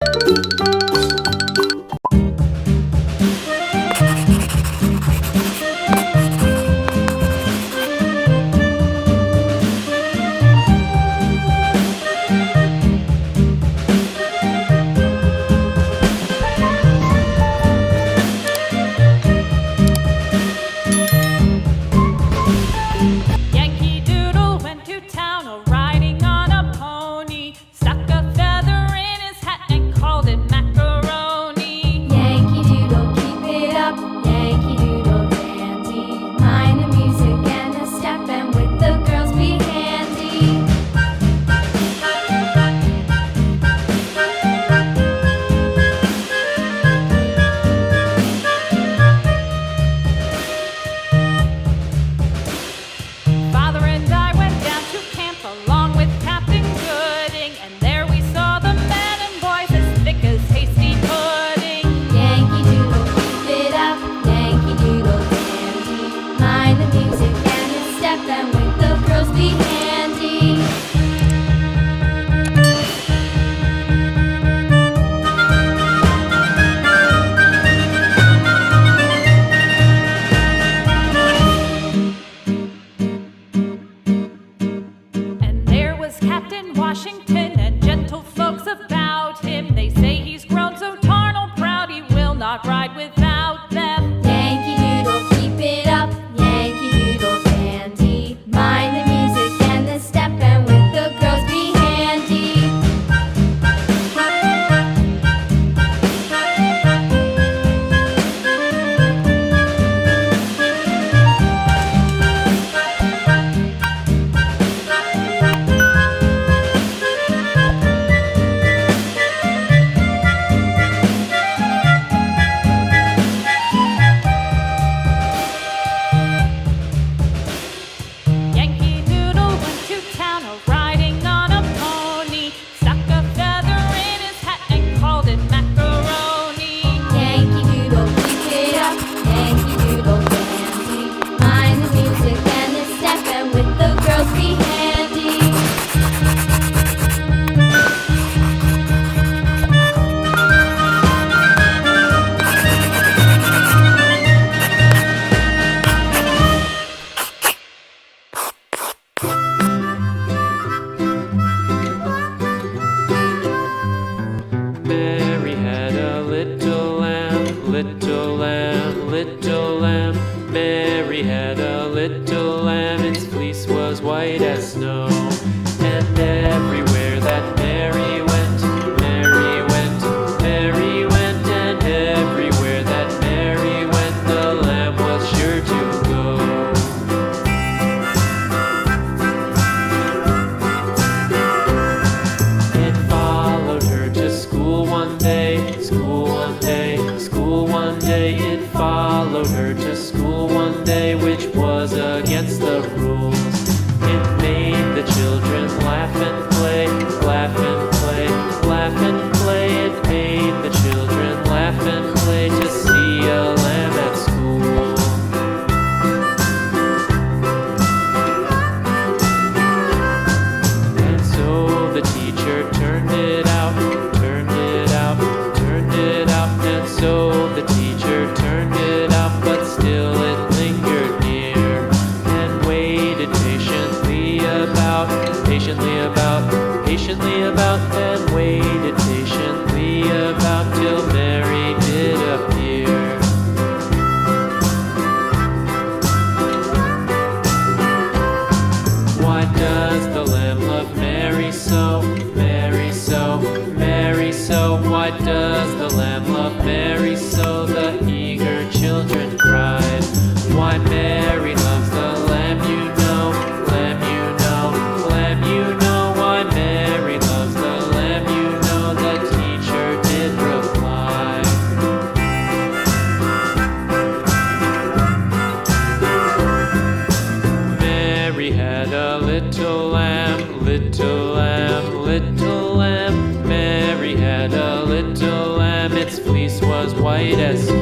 Yankee Doodle went to town riding on a pony, stuck a feather in his hat and called it macaroni. Yankee Doodle, keep it up, Yankee Doodle dandy. Mind the music and the step, and with the girls be handy. Father and I went down to camp along with Captain Gooding, and there we saw the men and boys as thick as hasty pudding. Yankee Doodle, keep it up, Yankee Doodle dandy. Mind the music and the step, and with the girls be handy. And there was Captain Washington and gentle folks about him. They say he's grown so tarnal proud he will not ride without them. Yankee Doodle, keep it up, Yankee Doodle dandy. Mind the music and the step, and with the girls be handy. Yankee Doodle went to town riding on a pony, stuck a feather in his hat and called it macaroni. Yankee Doodle, keep it up, Yankee Doodle dandy. Mind the music and the step, and with the girls be handy. Mary had a little lamb, little lamb, little lamb. Mary had a little lamb, its fleece was white as snow. And everywhere that Mary went, Mary went, Mary went. And everywhere that Mary went, the lamb was sure to go. It followed her to school one day, school one day, school one day. It followed her to school one day, which was against the rules. It made the children laugh and play, laugh and play, laugh and play. It made the children laugh and play to see a lamb at school. And so the teacher turned it out, turned it out, turned it out. And so the teacher turned it out, but still it lingered near and waited patiently about, patiently about, patiently about, and waited patiently about till Mary did appear. Why does the lamb love Mary so, Mary so, Mary so? Why does the lamb love Mary so? The eager children cried. Why Mary loves the lamb, you know, lamb, you know, lamb, you know. Why Mary loves the lamb, you know, the teacher did reply. Mary had a little lamb, little lamb, little lamb. Mary had a little lamb, its fleece was white as snow.